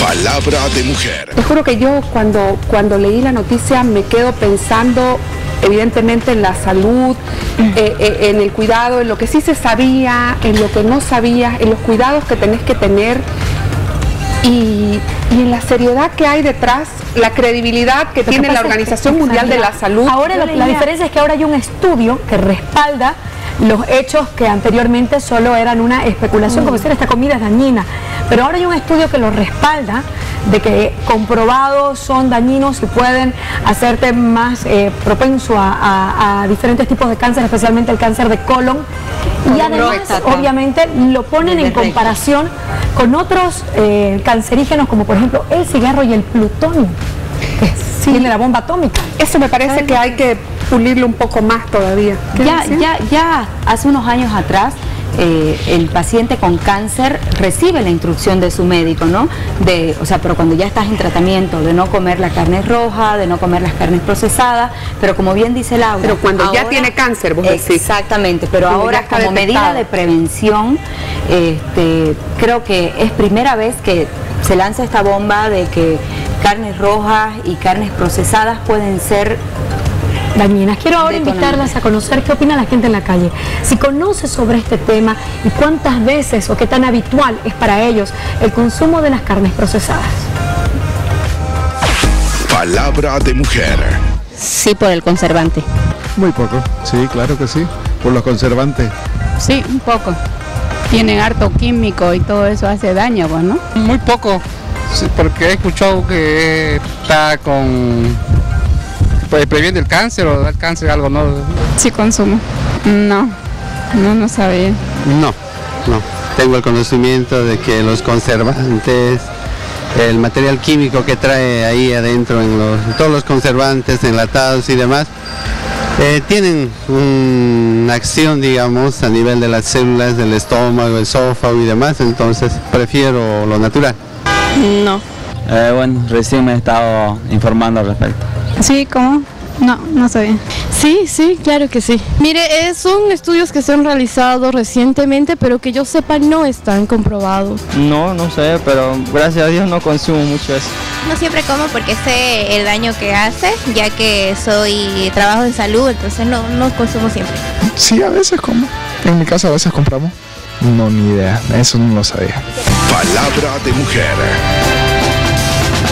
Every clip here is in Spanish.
Palabra de mujer. Te juro que yo cuando leí la noticia me quedo pensando evidentemente en la salud, en el cuidado, en lo que sí se sabía, en lo que no sabías, en los cuidados que tenés que tener y en la seriedad que hay detrás, la credibilidad que tiene la Organización Mundial de la Salud. Ahora la diferencia es que ahora hay un estudio que respalda los hechos que anteriormente solo eran una especulación, como decir esta comida es dañina, pero ahora hay un estudio que lo respalda, de que comprobados son dañinos y pueden hacerte más propenso a diferentes tipos de cáncer, especialmente el cáncer de colon, y además obviamente lo ponen en comparación con otros cancerígenos como por ejemplo el cigarro y el plutonio, que tiene la bomba atómica. Eso me parece que hay que pulirlo un poco más todavía. Ya hace unos años atrás el paciente con cáncer recibe la instrucción de su médico, ¿no? Pero cuando ya estás en tratamiento, de no comer la carne roja, de no comer las carnes procesadas, pero como bien dice Laura... Pero cuando ahora, ya tiene cáncer, vos decís. Exactamente, pero ahora como medida de prevención, creo que es primera vez que se lanza esta bomba de que carnes rojas y carnes procesadas pueden ser dañinas. Quiero ahora invitarlas a conocer qué opina la gente en la calle, si conoce sobre este tema y cuántas veces o qué tan habitual es para ellos el consumo de las carnes procesadas. Palabra de mujer. Sí, por el conservante. Muy poco, sí, claro que sí, por los conservantes. Sí, un poco. Tienen harto químico y todo eso hace daño, pues, ¿no? Muy poco, sí, porque he escuchado que está previene el cáncer o da el cáncer, algo, ¿no? Sí consumo. No sabía. No. Tengo el conocimiento de que los conservantes, el material químico que trae ahí adentro, todos los conservantes, enlatados y demás, tienen una acción, digamos, a nivel de las células del estómago, esófago y demás, entonces prefiero lo natural. No. Bueno, recién me he estado informando al respecto. Sí, ¿cómo? No sabía. Sí, claro que sí. Mire, son estudios que se han realizado recientemente, pero que yo sepa no están comprobados. No sé, pero gracias a Dios no consumo mucho eso. No siempre como porque sé el daño que hace, ya que trabajo en salud, entonces no consumo siempre. Sí, a veces como. En mi casa a veces compramos. No, ni idea, eso no lo sabía. Palabra de mujer.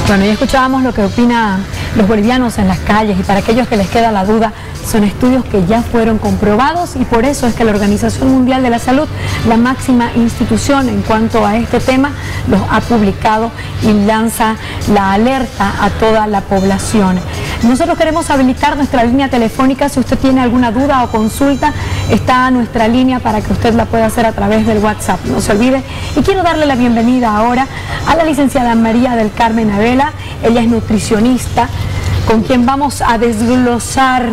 Bueno, ya escuchábamos lo que opinan los bolivianos en las calles y para aquellos que les queda la duda, son estudios que ya fueron comprobados y por eso es que la Organización Mundial de la Salud, la máxima institución en cuanto a este tema, los ha publicado y lanza la alerta a toda la población. Nosotros queremos habilitar nuestra línea telefónica. Si usted tiene alguna duda o consulta, está nuestra línea para que usted la pueda hacer a través del WhatsApp. No se olvide. Y quiero darle la bienvenida ahora a la licenciada María del Carmen Abela. Ella es nutricionista, con quien vamos a desglosar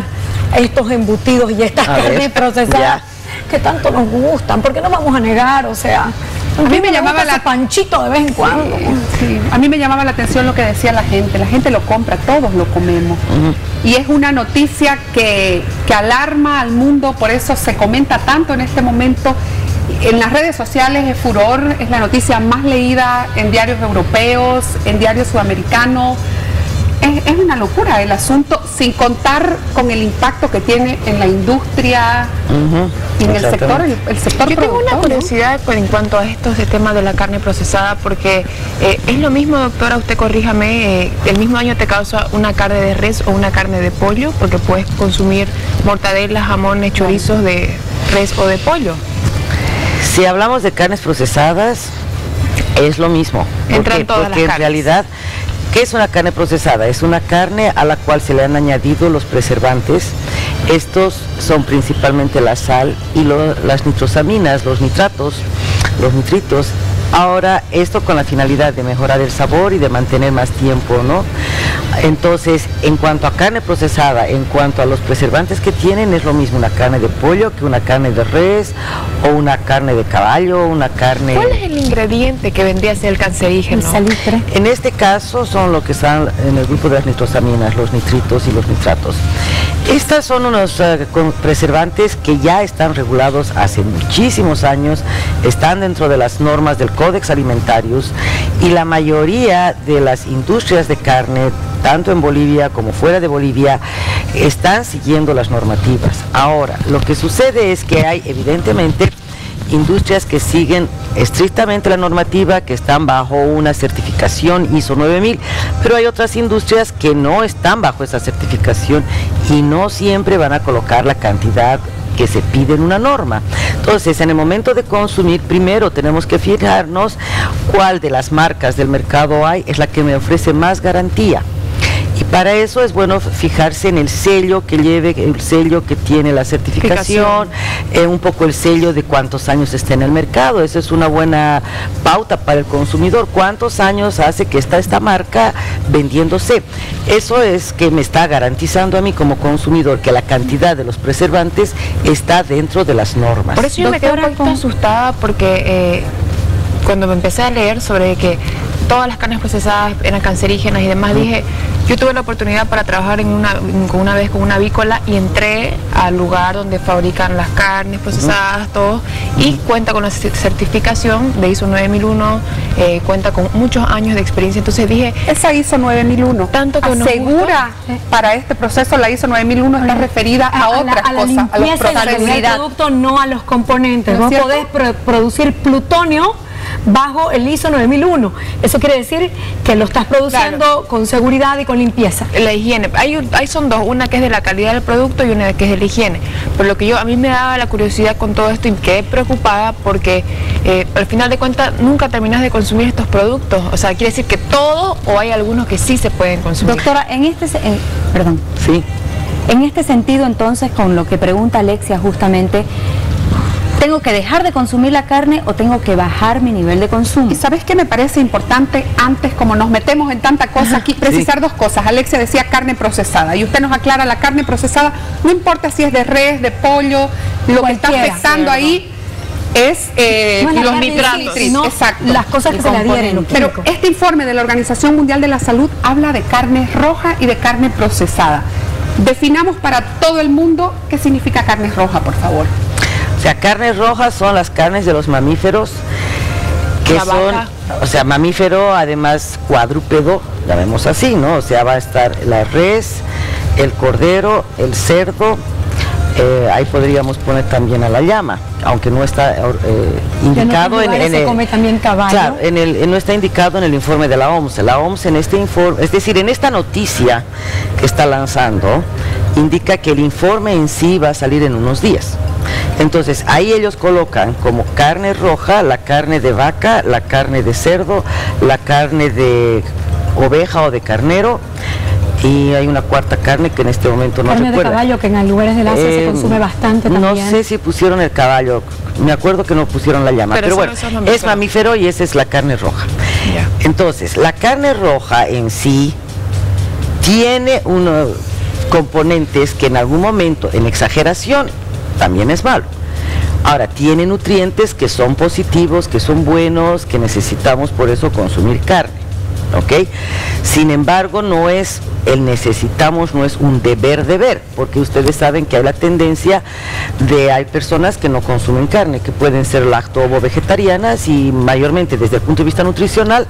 estos embutidos y estas carnes procesadas que tanto nos gustan, porque no vamos a negar, o sea, a mí me llamaba la panchito de vez en cuando. Sí. A mí me llamaba la atención lo que decía la gente lo compra, todos lo comemos. Y es una noticia que alarma al mundo, por eso se comenta tanto en este momento. En las redes sociales es furor, es la noticia más leída en diarios europeos, en diarios sudamericanos. Es una locura el asunto, sin contar con el impacto que tiene en la industria y en el sector Yo tengo una curiosidad en cuanto a estos temas de la carne procesada, porque es lo mismo, doctora, usted corríjame, el mismo daño te causa una carne de res o una carne de pollo, porque puedes consumir mortadelas, jamones, chorizos de res o de pollo. Si hablamos de carnes procesadas, es lo mismo. Entran todas las carnes. En realidad, ¿qué es una carne procesada? Es una carne a la cual se le han añadido los preservantes. Estos son principalmente la sal y las nitrosaminas, los nitratos, los nitritos. Ahora, esto con la finalidad de mejorar el sabor y de mantener más tiempo, ¿no? Entonces, en cuanto a carne procesada, en cuanto a los preservantes que tienen, es lo mismo una carne de pollo que una carne de res o una carne de caballo, una carne... ¿Cuál es el ingrediente que vendría a ser el cancerígeno? El salitre. En este caso son lo que están en el grupo de las nitrosaminas, los nitritos y los nitratos. Estas son unos preservantes que ya están regulados hace muchísimos años, están dentro de las normas del Codex Alimentarius y la mayoría de las industrias de carne, tanto en Bolivia como fuera de Bolivia, están siguiendo las normativas. Ahora, lo que sucede es que hay evidentemente industrias que siguen estrictamente la normativa, que están bajo una certificación ISO 9000, pero hay otras industrias que no están bajo esa certificación y no siempre van a colocar la cantidad que se pide en una norma. Entonces, en el momento de consumir, primero tenemos que fijarnos cuál de las marcas del mercado es la que me ofrece más garantía. Y para eso es bueno fijarse en el sello que lleve, el sello que tiene la certificación, un poco el sello de cuántos años está en el mercado. Esa es una buena pauta para el consumidor. ¿Cuántos años hace que está esta marca vendiéndose? Eso es que me está garantizando a mí como consumidor que la cantidad de los preservantes está dentro de las normas. Por eso yo me quedé un poquito asustada porque cuando me empecé a leer sobre que todas las carnes procesadas eran cancerígenas y demás, dije, yo tuve la oportunidad para trabajar una vez con una avícola y entré al lugar donde fabrican las carnes procesadas, todo, y cuenta con la certificación de ISO 9001, cuenta con muchos años de experiencia. Entonces dije, esa ISO 9001 tanto que asegura para este proceso, la ISO 9001 está referida a otras cosas, a los procesos del producto, no a los componentes. Vos podés producir plutonio bajo el ISO 9001. Eso quiere decir que lo estás produciendo con seguridad y con limpieza. La higiene, hay son dos, una que es de la calidad del producto y una que es de la higiene. Por lo que a mí me daba la curiosidad con todo esto y quedé preocupada porque al final de cuentas nunca terminas de consumir estos productos. O sea, quiere decir que todo, o hay algunos que sí se pueden consumir. Doctora, en este sentido, entonces, con lo que pregunta Alexia justamente, ¿tengo que dejar de consumir la carne o tengo que bajar mi nivel de consumo? Y ¿sabes qué me parece importante? Antes, como nos metemos en tanta cosa aquí, precisar dos cosas. Alexia decía carne procesada y usted nos aclara, la carne procesada, no importa si es de res, de pollo, lo que está afectando ahí es los nitratos, exacto, las cosas que se le adhieren. Pero este informe de la Organización Mundial de la Salud habla de carne roja y de carne procesada. Definamos para todo el mundo qué significa carne roja, por favor. O sea, carnes rojas son las carnes de los mamíferos, que son, o sea, mamífero además cuadrúpedo, llamemos así, ¿no? O sea, va a estar la res, el cordero, el cerdo, ahí podríamos poner también a la llama, aunque no está indicado come también caballo. Claro, no está indicado en el informe de la OMS. La OMS en este informe, es decir, en esta noticia que está lanzando, indica que el informe en sí va a salir en unos días. Entonces, ahí ellos colocan como carne roja la carne de vaca, la carne de cerdo, la carne de oveja o de carnero, y hay una cuarta carne que en este momento no recuerdo. Carne de caballo, que en lugares del Asia se consume bastante también. No sé si pusieron el caballo, me acuerdo que no pusieron la llama, pero bueno, es mamífero y esa es la carne roja. Entonces, la carne roja en sí tiene unos componentes que en algún momento, en exageración, también es malo. Ahora, tiene nutrientes que son positivos, que son buenos, que necesitamos por eso consumir carne, ¿ok? Sin embargo, no es el necesitamos, no es un deber, porque ustedes saben que hay la tendencia de, hay personas que no consumen carne, que pueden ser lacto-ovo-vegetarianas y mayormente desde el punto de vista nutricional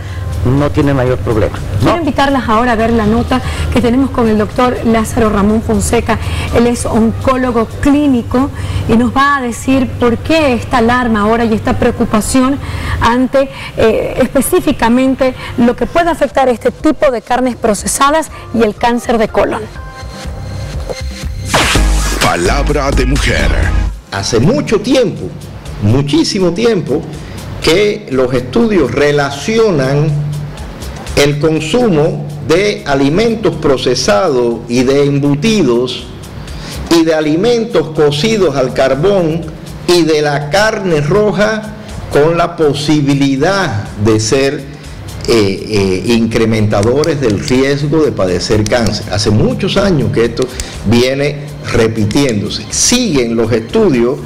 no tienen mayor problema, ¿no? Quiero invitarlas ahora a ver la nota que tenemos con el doctor Lázaro Ramón Fonseca. Él es oncólogo clínico y nos va a decir por qué esta alarma ahora y esta preocupación ante específicamente lo que puede afectar este tipo de carnes procesadas y el cáncer de colon. Palabra de mujer. Hace mucho tiempo, muchísimo tiempo, que los estudios relacionan el consumo de alimentos procesados y de embutidos y de alimentos cocidos al carbón y de la carne roja con la posibilidad de ser incrementadores del riesgo de padecer cáncer. Hace muchos años que esto viene repitiéndose. Siguen los estudios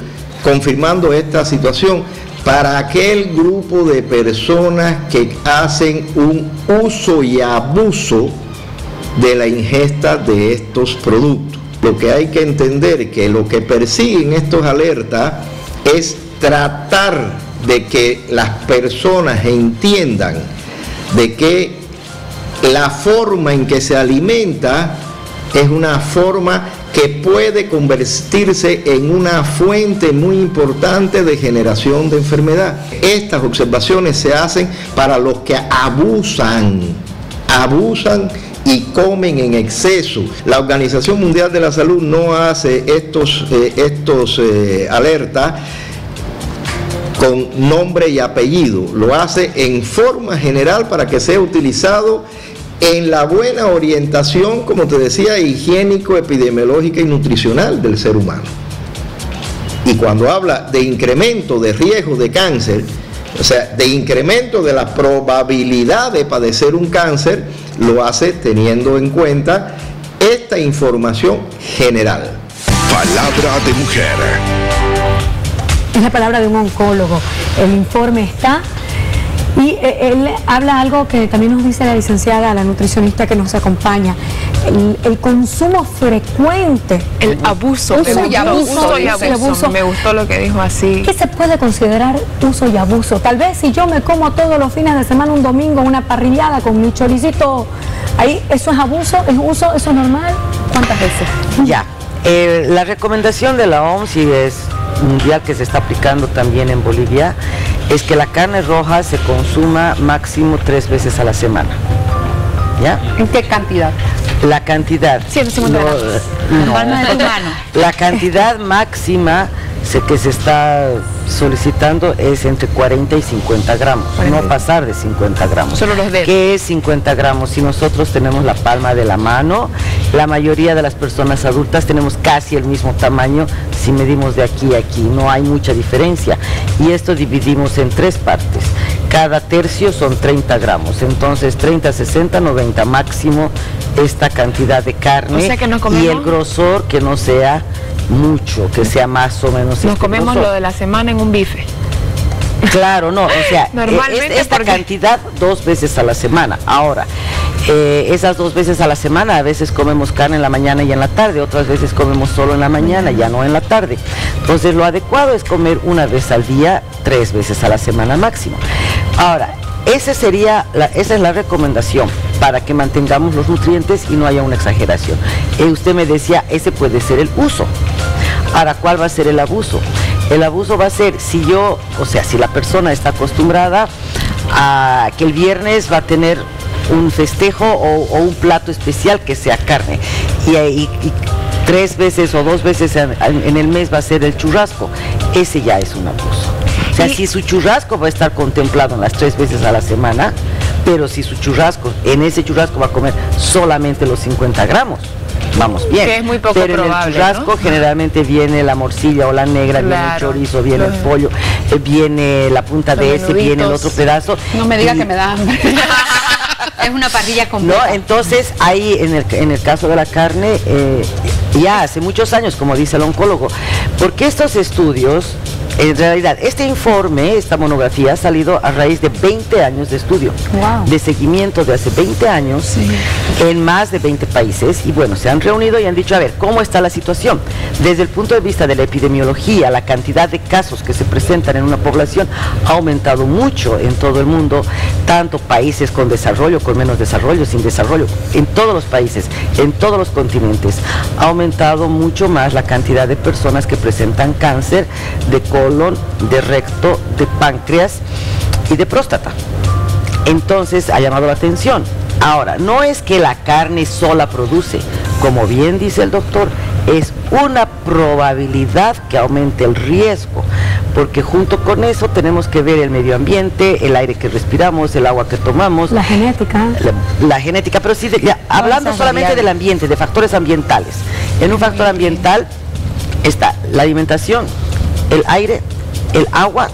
confirmando esta situación para aquel grupo de personas que hacen un uso y abuso de la ingesta de estos productos. Lo que hay que entender es que lo que persiguen estos alertas es tratar de que las personas entiendan de que la forma en que se alimenta es una forma que puede convertirse en una fuente muy importante de generación de enfermedad. Estas observaciones se hacen para los que abusan y comen en exceso. La Organización Mundial de la Salud no hace estos alertas con nombre y apellido, lo hace en forma general para que sea utilizado en la buena orientación, como te decía, higiénico, epidemiológica y nutricional del ser humano. Y cuando habla de incremento de riesgo de cáncer, o sea, de incremento de la probabilidad de padecer un cáncer, lo hace teniendo en cuenta esta información general. Palabra de mujer. Es la palabra de un oncólogo. El informe está y él habla algo que también nos dice la licenciada, la nutricionista que nos acompaña. El consumo frecuente. El abuso. Uso y abuso. Me gustó lo que dijo así. ¿Qué se puede considerar uso y abuso? Tal vez si yo me como todos los fines de semana, un domingo, una parrillada con mi choricito, ahí, ¿eso es abuso? ¿Es uso? ¿Eso es normal? ¿Cuántas veces? Ya. La recomendación de la OMS y es mundial que se está aplicando también en Bolivia es que la carne roja se consuma máximo 3 veces a la semana. ¿Ya? ¿En qué cantidad? La cantidad. 150 gramos. No. La cantidad máxima que se está solicitando es entre 40 y 50 gramos, no pasar de 50 gramos. Solo los dedos. ¿Qué es 50 gramos? Si nosotros tenemos la palma de la mano, la mayoría de las personas adultas tenemos casi el mismo tamaño si medimos de aquí a aquí, no hay mucha diferencia. Y esto dividimos en 3 partes. Cada tercio son 30 gramos, entonces 30, 60, 90 máximo esta cantidad de carne. O sea que nos comemos, y el grosor que no sea mucho, que sea más o menos. Nos comemos lo de la semana en un bife. Claro, no, o sea, normalmente esta cantidad 2 veces a la semana. Ahora, esas 2 veces a la semana, a veces comemos carne en la mañana y en la tarde, otras veces comemos solo en la mañana, ya no en la tarde. Entonces, lo adecuado es comer 1 vez al día, 3 veces a la semana máximo. Ahora, esa es la recomendación para que mantengamos los nutrientes y no haya una exageración. Usted me decía, ese puede ser el uso. Ahora, ¿cuál va a ser el abuso? El abuso va a ser si la persona está acostumbrada a que el viernes va a tener un festejo o un plato especial que sea carne y 3 veces o 2 veces en el mes va a ser el churrasco, ese ya es un abuso. O sea, si su churrasco va a estar contemplado en las 3 veces a la semana, pero si su churrasco, en ese churrasco va a comer solamente los 50 gramos, vamos bien. Que es muy poco pero probable, en el churrasco, ¿no? Generalmente viene la morcilla o la negra, viene el chorizo, viene el pollo, viene la punta de ese, viene el otro pedazo. No me diga que me da hambre. Es una parrilla completa. No, entonces ahí en el caso de la carne, ya hace muchos años, como dice el oncólogo, porque estos estudios, en realidad, este informe, esta monografía ha salido a raíz de 20 años de estudio, de seguimiento de hace 20 años, en más de 20 países, y bueno, se han reunido y han dicho, a ver, ¿cómo está la situación? Desde el punto de vista de la epidemiología, la cantidad de casos que se presentan en una población ha aumentado mucho en todo el mundo, tanto países con desarrollo, con menos desarrollo, sin desarrollo, en todos los países, en todos los continentes, ha aumentado mucho más la cantidad de personas que presentan cáncer de colon, de recto, de páncreas y de próstata. Entonces ha llamado la atención. Ahora, no es que la carne sola produce, como bien dice el doctor, es una probabilidad que aumente el riesgo, porque junto con eso tenemos que ver el medio ambiente, el aire que respiramos, el agua que tomamos. La genética. La genética, pero sí, hablando solamente del ambiente, de factores ambientales. En un factor ambiental está la alimentación, el aire, el agua.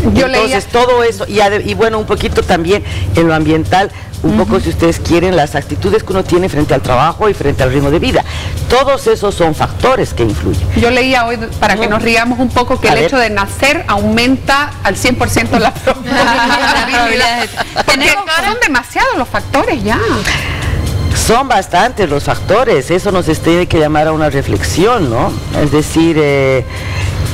Entonces todo eso, y bueno, un poquito también en lo ambiental, un poco si ustedes quieren, las actitudes que uno tiene frente al trabajo y frente al ritmo de vida. Todos esos son factores que influyen. Yo leía hoy, para que nos riamos un poco, que el hecho de nacer aumenta al 100% la probabilidad. Porque son demasiados los factores ya. Son bastantes los factores, eso nos tiene que llamar a una reflexión, ¿no? Es decir,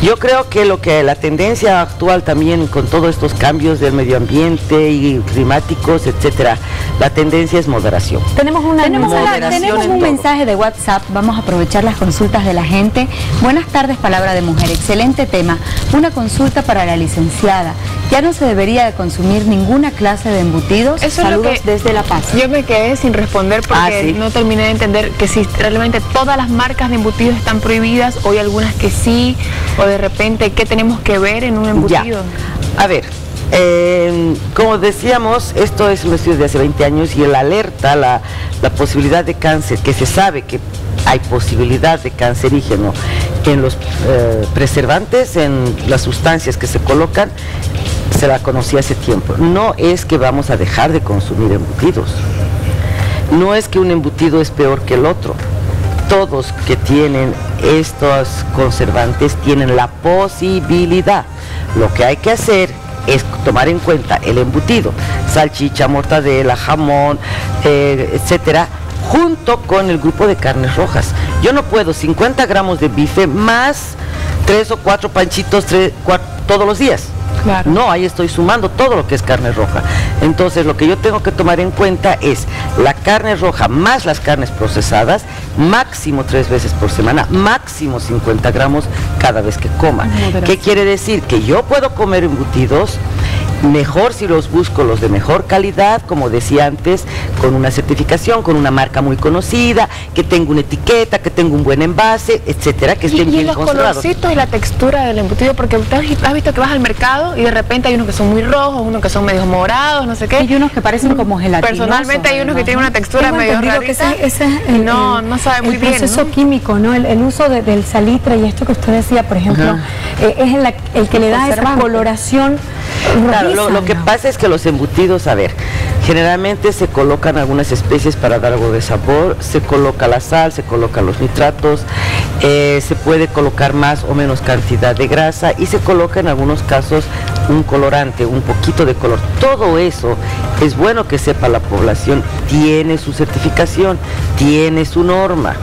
Yo creo que la tendencia actual también con todos estos cambios del medio ambiente y climáticos, etcétera, la tendencia es moderación. Tenemos un mensaje de WhatsApp, vamos a aprovechar las consultas de la gente. Buenas tardes, Palabra de Mujer, excelente tema. Una consulta para la licenciada. ¿Ya no se debería de consumir ninguna clase de embutidos? Saludos desde La Paz. Yo me quedé sin responder porque no terminé de entender que si realmente todas las marcas de embutidos están prohibidas o hay algunas que sí, o de repente, ¿qué tenemos que ver en un embutido? A ver, como decíamos, esto es un estudio de hace 20 años y el alerta la posibilidad de cáncer, que se sabe que hay posibilidad de cancerígeno en los preservantes, en las sustancias que se colocan, se la conocía hace tiempo. No es que vamos a dejar de consumir embutidos, no es que un embutido es peor que el otro. Todos que tienen estos conservantes tienen la posibilidad. Lo que hay que hacer es tomar en cuenta el embutido, salchicha, mortadela, jamón, etcétera, junto con el grupo de carnes rojas. Yo no puedo 50 gramos de bife más 3 o 4 panchitos todos los días. Claro. No, ahí estoy sumando todo lo que es carne roja. Entonces lo que yo tengo que tomar en cuenta es la carne roja más las carnes procesadas, máximo 3 veces por semana, máximo 50 gramos cada vez que coma. ¿Qué quiere decir? Que yo puedo comer embutidos, mejor si los busco los de mejor calidad, como decía antes, con una certificación, con una marca muy conocida, que tenga una etiqueta, que tenga un buen envase, etcétera, que estén bien conservados. Y los colorcitos y la textura del embutido, porque has visto que vas al mercado y de repente hay unos que son muy rojos, unos que son medio morados, no sé qué. Hay unos que parecen como gelatinosos. Personalmente hay unos que tienen una textura medio rarita. No sabe muy bien. El proceso químico, ¿no? El uso del salitre y esto que usted decía, por ejemplo, es el que le da esa coloración. Claro, lo que pasa es que los embutidos, a ver, generalmente se colocan algunas especies para dar algo de sabor, se coloca la sal, se colocan los nitratos, se puede colocar más o menos cantidad de grasa y se coloca en algunos casos un colorante, un poquito de color. Todo eso es bueno que sepa la población, tiene su certificación, tiene su norma.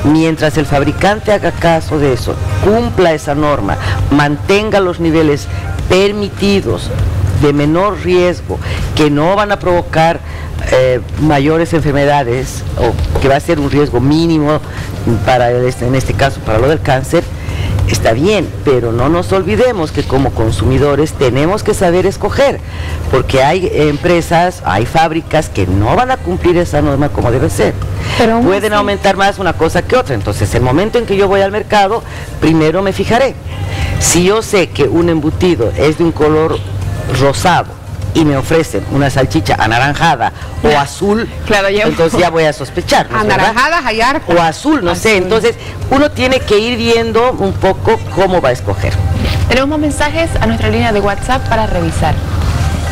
Mientras el fabricante haga caso de eso, cumpla esa norma, mantenga los niveles permitidos de menor riesgo, que no van a provocar mayores enfermedades o que va a ser un riesgo mínimo para en este caso para lo del cáncer, está bien, pero no nos olvidemos que como consumidores tenemos que saber escoger, porque hay empresas, hay fábricas que no van a cumplir esa norma como debe ser. Pero pueden aumentar más una cosa que otra. Entonces, el momento en que yo voy al mercado, primero me fijaré. Si yo sé que un embutido es de un color rosado y me ofrecen una salchicha anaranjada o azul, claro, entonces ya voy a sospechar, ¿no? Anaranjadas hay harto. O azul, no sé. Entonces, uno tiene que ir viendo un poco cómo va a escoger. Tenemos más mensajes a nuestra línea de WhatsApp para revisar.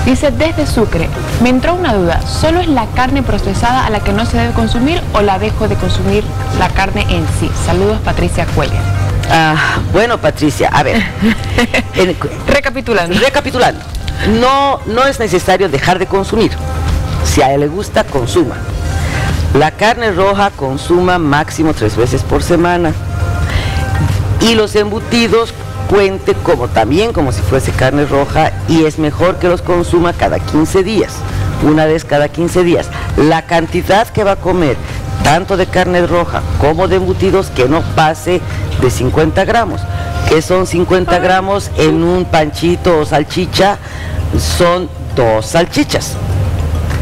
Dice, desde Sucre, me entró una duda, ¿solo es la carne procesada a la que no se debe consumir o la dejo de consumir la carne en sí? Saludos, Patricia Cuellar. Bueno, Patricia, a ver. Recapitulando. No es necesario dejar de consumir. Si a él le gusta, consuma. La carne roja consuma máximo 3 veces por semana. Y los embutidos cuente como si fuese carne roja y es mejor que los consuma cada 15 días, una vez cada 15 días. La cantidad que va a comer, tanto de carne roja como de embutidos, que no pase de 50 gramos. Que son 50 gramos en un panchito o salchicha, son 2 salchichas.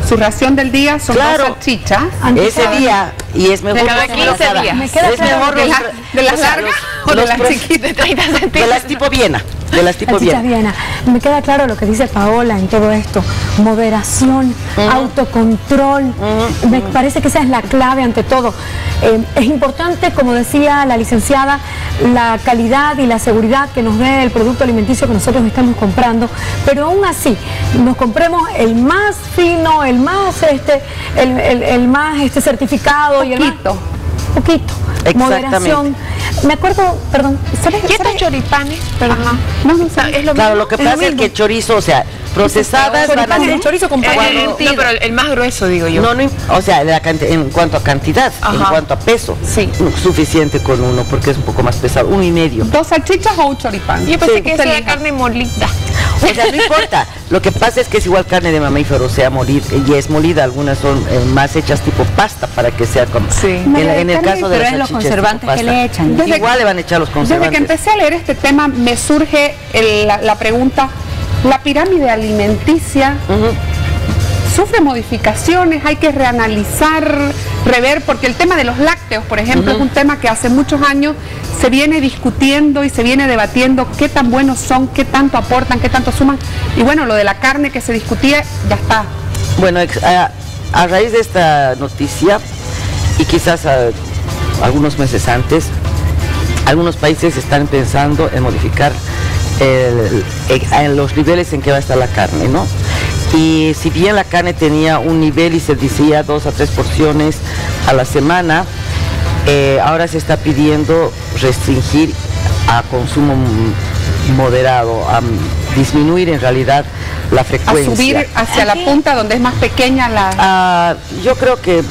Su ración del día son 2 salchichas. Ese día, y es mejor. De cada 15 días. Me queda es mejor de las largas o de las chiquitas, 30 centímetros. De las tipo Viena. De las tipo Viena. Me queda claro lo que dice Paola en todo esto. Moderación, autocontrol. Me parece que esa es la clave ante todo. Es importante, como decía la licenciada, la calidad y la seguridad que nos dé el producto alimenticio que nosotros estamos comprando, pero aún así, nos compremos el más fino, el más certificado y el más poquito. Moderación. Me acuerdo, perdón, ¿sabes? ¿Y estos choripanes? Perdón. Es lo claro, lo que pasa es que el chorizo, o sea, Procesadas van a ser... El chorizo con pan no, pero el más grueso, digo yo. No, o sea, en cuanto a cantidad, en cuanto a peso, suficiente con uno, porque es un poco más pesado, 1,5. ¿2 salchichas o un choripán? Yo pensé que eso era carne molida. O sea, no importa. Lo que pasa es que es igual carne de mamífero, o sea, y es molida. Algunas son más hechas tipo pasta para que sea como... En el caso de las los conservantes que le echan. Igual le van a echar los conservantes. Desde que empecé a leer este tema me surge la pregunta, ¿la pirámide alimenticia sufre modificaciones? Hay que reanalizar, rever, porque el tema de los lácteos, por ejemplo, es un tema que hace muchos años se viene discutiendo y se viene debatiendo qué tan buenos son, qué tanto aportan, qué tanto suman. Y bueno, lo de la carne que se discutía, ya está. Bueno, a raíz de esta noticia, y quizás algunos meses antes, algunos países están pensando en modificar en los niveles en que va a estar la carne, ¿no? Y si bien la carne tenía un nivel y se decía 2 a 3 porciones a la semana, ahora se está pidiendo restringir a consumo moderado, a disminuir en realidad la frecuencia. A subir hacia la punta donde es más pequeña la... yo creo que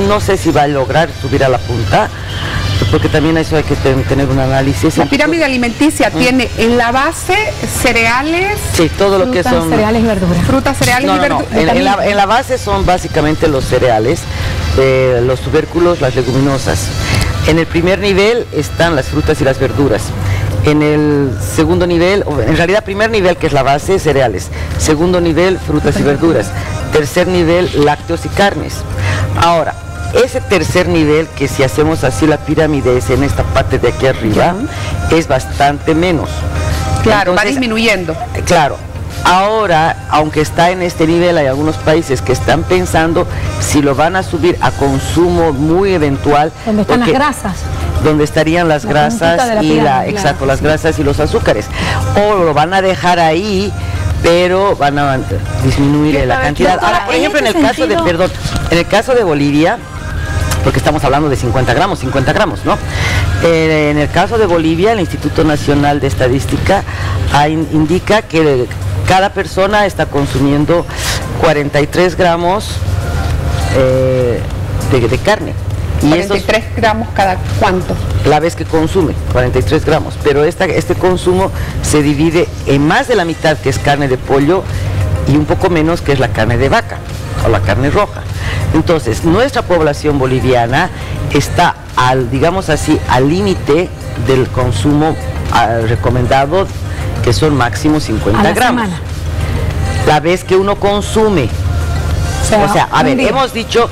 no sé si va a lograr subir a la punta, porque también eso hay que tener un análisis. La pirámide alimenticia tiene en la base cereales, sí, todo lo que son cereales y verduras. Frutas, cereales y verduras. En la base son básicamente los cereales, los tubérculos, las leguminosas. En el primer nivel están las frutas y las verduras. En el segundo nivel, en realidad primer nivel, que es la base, cereales. Segundo nivel, frutas y verduras. Tercer nivel, lácteos y carnes. Ahora, ese tercer nivel, que si hacemos así la pirámide es en esta parte de aquí arriba, es bastante menos. Claro, entonces, va disminuyendo. Claro. Ahora, aunque está en este nivel, hay algunos países que están pensando si lo van a subir a consumo muy eventual. ¿Dónde están las grasas? Donde estarían las grasas y exacto, las grasas y los azúcares. O lo van a dejar ahí, pero van a disminuir la cantidad. Ahora, por ejemplo, en el caso de Bolivia, porque estamos hablando de 50 gramos, ¿no? En el caso de Bolivia, el Instituto Nacional de Estadística indica que cada persona está consumiendo 43 gramos de carne. Y 43 gramos cada cuánto? La vez que consume, 43 gramos. Pero este consumo se divide en más de la mitad, que es carne de pollo, y un poco menos, que es la carne de vaca o la carne roja. Entonces, nuestra población boliviana está, digamos así, al límite del consumo recomendado, que son máximo 50 gramos. Semana. La vez que uno consume. O sea, a ver, hemos dicho...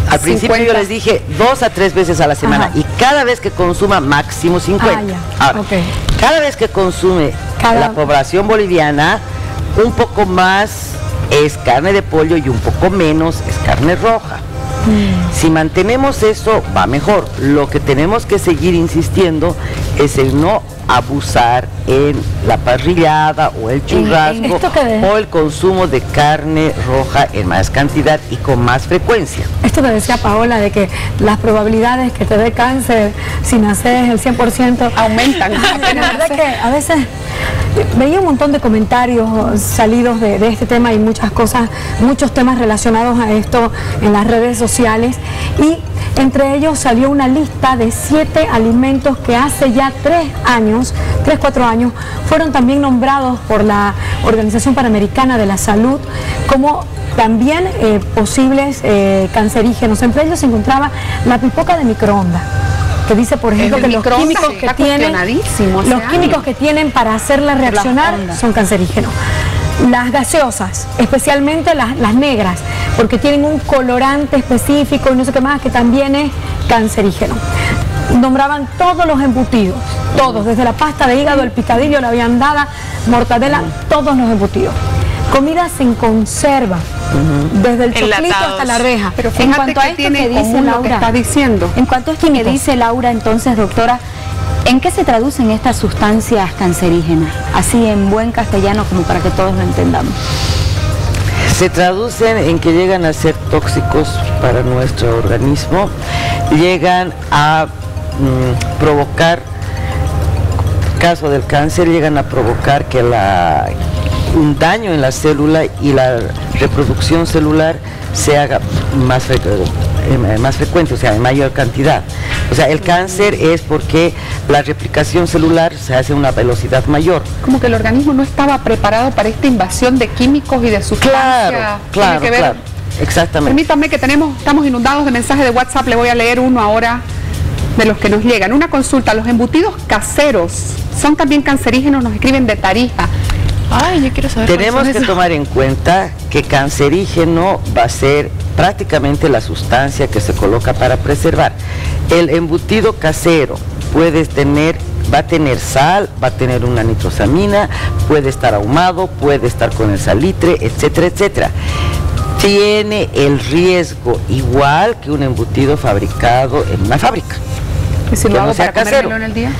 Al principio 50. Yo les dije 2 a 3 veces a la semana. Ajá. Y cada vez que consuma máximo 50. Ahora, cada vez que consume la población boliviana, un poco más es carne de pollo y un poco menos es carne roja. Si mantenemos eso, va mejor. Lo que tenemos que seguir insistiendo es el no abusar en la parrillada o el churrasco o el consumo de carne roja en más cantidad y con más frecuencia. Esto que decía Paola, de que las probabilidades que te dé cáncer si naces el 100% aumentan. La verdad que a veces veía un montón de comentarios salidos de este tema y muchas cosas, muchos temas relacionados a esto en las redes sociales, y entre ellos salió una lista de 7 alimentos que hace ya 4 años, fueron también nombrados por la Organización Panamericana de la Salud como también posibles cancerígenos. Entre ellos se encontraba la pipoca de microondas, que dice, por ejemplo, que los químicos que tienen para hacerla reaccionar son cancerígenos. Las gaseosas, especialmente las negras, porque tienen un colorante específico y no sé qué más, que también es cancerígeno. Nombraban todos los embutidos, todos, desde la pasta de hígado, el picadillo, la viandada, mortadela, todos los embutidos. Comidas en conserva, desde el choclito hasta la reja. Pero en cuanto a esto que dice Laura, está diciendo. En cuanto a esto que dice Laura, entonces, doctora, ¿en qué se traducen estas sustancias cancerígenas? Así en buen castellano, como para que todos lo entendamos. Se traducen en que llegan a ser tóxicos para nuestro organismo, llegan a provocar, caso del cáncer, llegan a provocar que un daño en la célula y la reproducción celular se haga más frecuente, o sea, en mayor cantidad. O sea, el cáncer es porque la replicación celular se hace a una velocidad mayor. Como que el organismo no estaba preparado para esta invasión de químicos y de sustancias. Claro, exactamente. Permítanme que estamos inundados de mensajes de WhatsApp, le voy a leer uno ahora de los que nos llegan. Una consulta, los embutidos caseros son también cancerígenos, nos escriben de Tarija. Ay, yo quiero saber. Tenemos que tomar en cuenta que cancerígeno va a ser prácticamente la sustancia que se coloca para preservar. El embutido casero va a tener sal, va a tener una nitrosamina, puede estar ahumado, puede estar con el salitre, etcétera, etcétera. Tiene el riesgo igual que un embutido fabricado en una fábrica. ¿Y si lo hago para comérmelo en el día?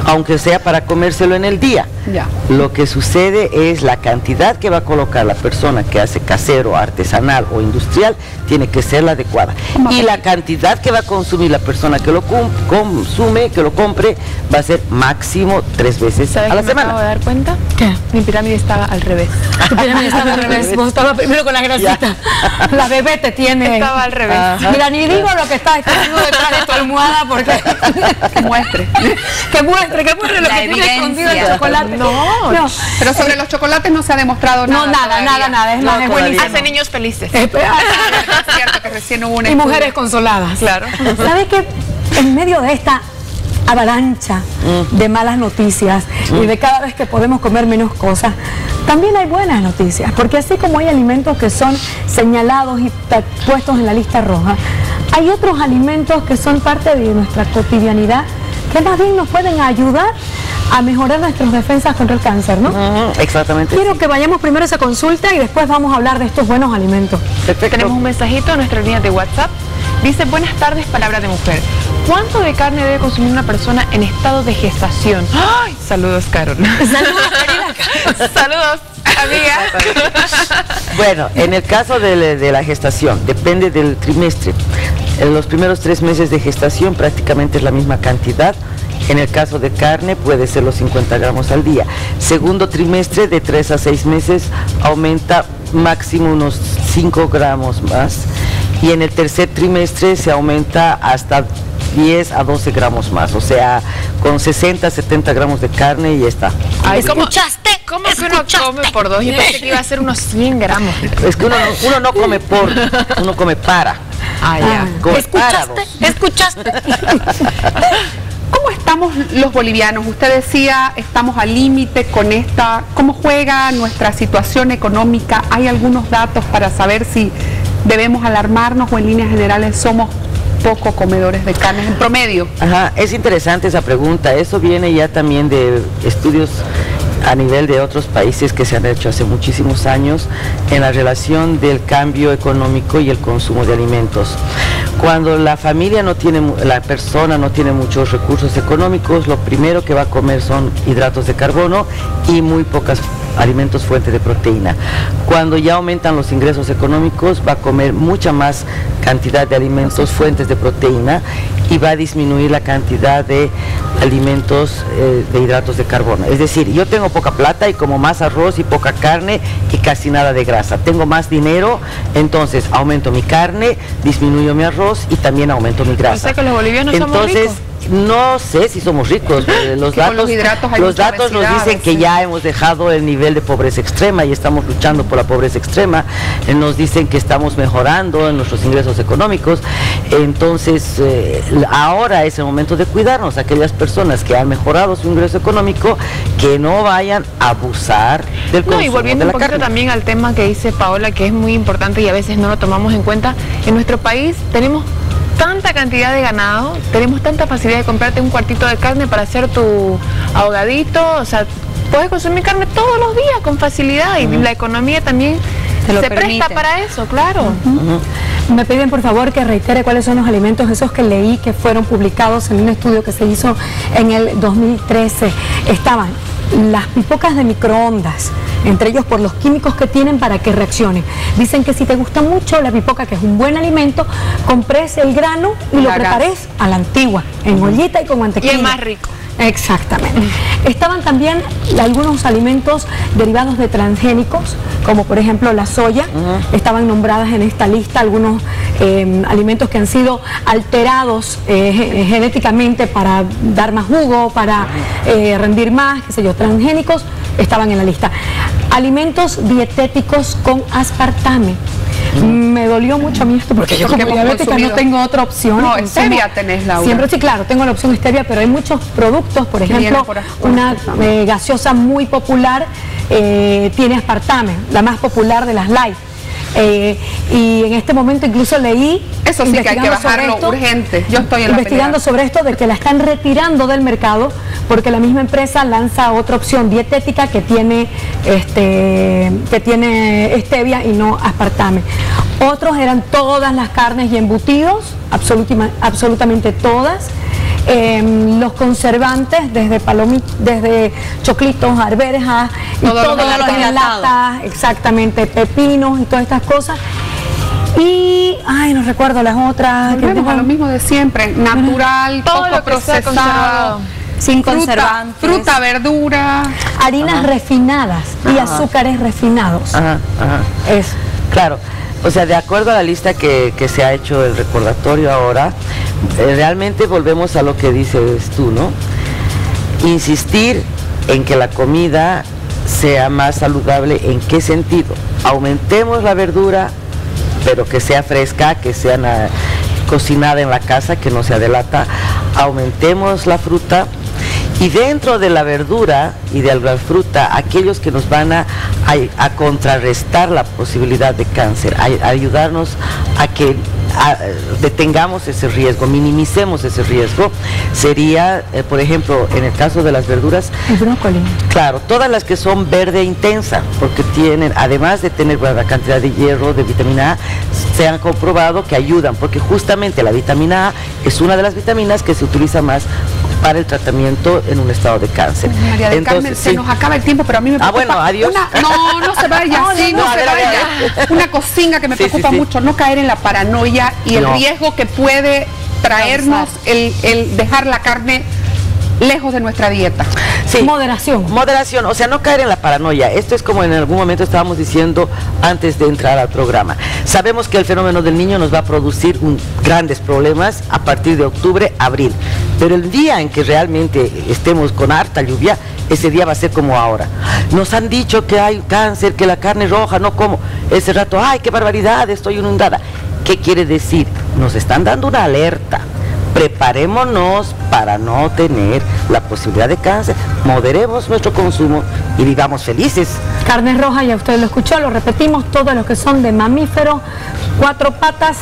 Aunque sea para comérselo en el día. Ya. Lo que sucede es la cantidad que va a colocar la persona que hace casero, artesanal o industrial, tiene que ser la adecuada. Y la cantidad que va a consumir la persona que lo consume, que lo compre, va a ser máximo 3 veces a la semana. ¿Me acabo de dar cuenta? ¿Qué? Mi pirámide estaba al revés. Tu pirámide estaba al revés. Vos estabas primero con la grasita. La bebé te tiene. Estaba al revés. Ajá. Mira, ni digo lo que está escondido detrás de tu almohada porque. Que muestre. Que muestre lo que tiene escondido el chocolate. No, pero sobre los chocolates no se ha demostrado nada. No, nada. Es más, es buenísimo. Hace niños felices. Es cierto que recién hubo una y mujeres consoladas. Claro. ¿Sabes qué? En medio de esta avalancha de malas noticias y de cada vez que podemos comer menos cosas, también hay buenas noticias, porque así como hay alimentos que son señalados y puestos en la lista roja, hay otros alimentos que son parte de nuestra cotidianidad que más bien nos pueden ayudar a mejorar nuestras defensas contra el cáncer, ¿no? Exactamente. Quiero que vayamos primero a esa consulta y después vamos a hablar de estos buenos alimentos. Perfecto. Tenemos un mensajito en nuestra línea de WhatsApp. Dice, buenas tardes, palabra de mujer. ¿Cuánto de carne debe consumir una persona en estado de gestación? ¡Ay! Saludos, Carol. Saludos, querida. Saludos, amiga. Bueno, en el caso de la gestación, depende del trimestre. En los primeros 3 meses de gestación prácticamente es la misma cantidad. En el caso de carne puede ser los 50 gramos al día. Segundo trimestre, de 3 a 6 meses, aumenta máximo unos 5 gramos más. Y en el tercer trimestre se aumenta hasta 10 a 12 gramos más. O sea, con 60, 70 gramos de carne y ya está. Ay, ¿cómo que uno come por 2? Yo pensé que iba a ser unos 100 gramos. Es que uno no come uno come para. Ah, ya. ¿Escuchaste? ¿Cómo estamos los bolivianos? Usted decía, estamos al límite con esta. ¿Cómo juega nuestra situación económica? ¿Hay algunos datos para saber si debemos alarmarnos o en líneas generales somos poco comedores de carnes en promedio? Ajá, es interesante esa pregunta. Eso viene ya también de estudios a nivel de otros países que se han hecho hace muchísimos años en la relación del cambio económico y el consumo de alimentos. Cuando la persona no tiene muchos recursos económicos, lo primero que va a comer son hidratos de carbono y muy pocos alimentos fuentes de proteína. Cuando ya aumentan los ingresos económicos, va a comer mucha más cantidad de alimentos fuentes de proteína y va a disminuir la cantidad de alimentos de hidratos de carbono. Es decir, yo tengo poca plata y como más arroz y poca carne y casi nada de grasa. Tengo más dinero, entonces aumento mi carne, disminuyo mi arroz y también aumento mi grasa. O sea que los bolivianos somos ricos. No sé si somos ricos. Los datos nos dicen que ya hemos dejado el nivel de pobreza extrema y estamos luchando por la pobreza extrema. Nos dicen que estamos mejorando en nuestros ingresos económicos. Entonces, ahora es el momento de cuidarnos. Aquellas personas que han mejorado su ingreso económico, que no vayan a abusar del consumo. Y volviendo un poquito también al tema que dice Paola, que es muy importante y a veces no lo tomamos en cuenta. En nuestro país tenemos tanta cantidad de ganado, tenemos tanta facilidad de comprarte un cuartito de carne para hacer tu ahogadito, o sea, puedes consumir carne todos los días con facilidad y la economía también se presta para eso, claro. Me piden por favor que reitere cuáles son los alimentos esos que leí que fueron publicados en un estudio que se hizo en el 2013. Estaban las pipocas de microondas, entre ellos por los químicos que tienen para que reaccionen. Dicen que si te gusta mucho la pipoca, que es un buen alimento, compres el grano y lo prepares a la antigua, en ollita y con mantequilla. Y es más rico. Exactamente. Estaban también algunos alimentos derivados de transgénicos, como por ejemplo la soya. Estaban nombradas en esta lista algunos alimentos que han sido alterados genéticamente para dar más jugo, para rendir más, qué sé yo, transgénicos, estaban en la lista. Alimentos dietéticos con aspartame. Me dolió mucho a mí esto porque yo como diabética no tengo otra opción. No, stevia tenés, Laura. Siempre sí, claro, tengo la opción stevia, pero hay muchos productos, por ejemplo, una gaseosa muy popular tiene aspartame, la más popular de las light. Y en este momento incluso leí, eso sí que hay que bajarlo urgente. Yo estoy investigando sobre esto de que la están retirando del mercado porque la misma empresa lanza otra opción dietética que tiene stevia y no aspartame. Otros eran todas las carnes y embutidos, absolutamente todas. Los conservantes, desde choclitos, arvejas y todo lo que en lata, exactamente, pepinos y todas estas cosas. Y, ay, no recuerdo las otras. Volvemos a lo mismo de siempre, natural, todo poco procesado, sin conservantes. Fruta, verdura. Harinas refinadas y azúcares refinados. Es, claro. O sea, de acuerdo a la lista que se ha hecho el recordatorio ahora, realmente volvemos a lo que dices tú, ¿no? Insistir en que la comida sea más saludable, ¿en qué sentido? Aumentemos la verdura, pero que sea fresca, que sea cocinada en la casa, que no sea de lata. Aumentemos la fruta. Y dentro de la verdura y de la fruta, aquellos que nos van a contrarrestar la posibilidad de cáncer, a ayudarnos a que detengamos ese riesgo, minimicemos ese riesgo, sería, por ejemplo, en el caso de las verduras, el brócoli. Claro, todas las que son verde intensa, porque tienen, además de tener buena cantidad de hierro, de vitamina A, se han comprobado que ayudan, porque justamente la vitamina A es una de las vitaminas que se utiliza más para el tratamiento en un estado de cáncer. María del Carmen, se nos acaba el tiempo, pero a mí me preocupa. Bueno, adiós. No se vaya, no se vaya. Una cocina que me preocupa mucho, no caer en la paranoia y el riesgo que puede traernos el dejar la carne lejos de nuestra dieta. Sí. Moderación. Moderación, o sea, no caer en la paranoia. Esto es como en algún momento estábamos diciendo antes de entrar al programa. Sabemos que el fenómeno del niño nos va a producir grandes problemas a partir de octubre, abril. Pero el día en que realmente estemos con harta lluvia, ese día va a ser como ahora. Nos han dicho que hay cáncer, que la carne roja, no como. Ese rato, ay, qué barbaridad, estoy inundada. ¿Qué quiere decir? Nos están dando una alerta. Preparémonos para no tener la posibilidad de cáncer, moderemos nuestro consumo y vivamos felices. Carne roja, ya usted lo escuchó, lo repetimos, todos los que son de mamíferos, 4 patas,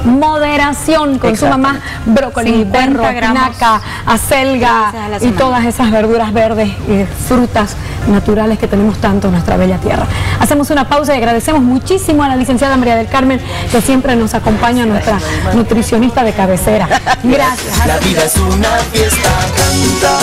moderación, consuma más brócoli, berro, espinaca, acelga y todas esas verduras verdes y frutas naturales que tenemos tanto en nuestra bella tierra. Hacemos una pausa y agradecemos muchísimo a la licenciada María del Carmen, que siempre nos acompaña, nuestra nutricionista de cabecera. Gracias. La vida es una fiesta, canta.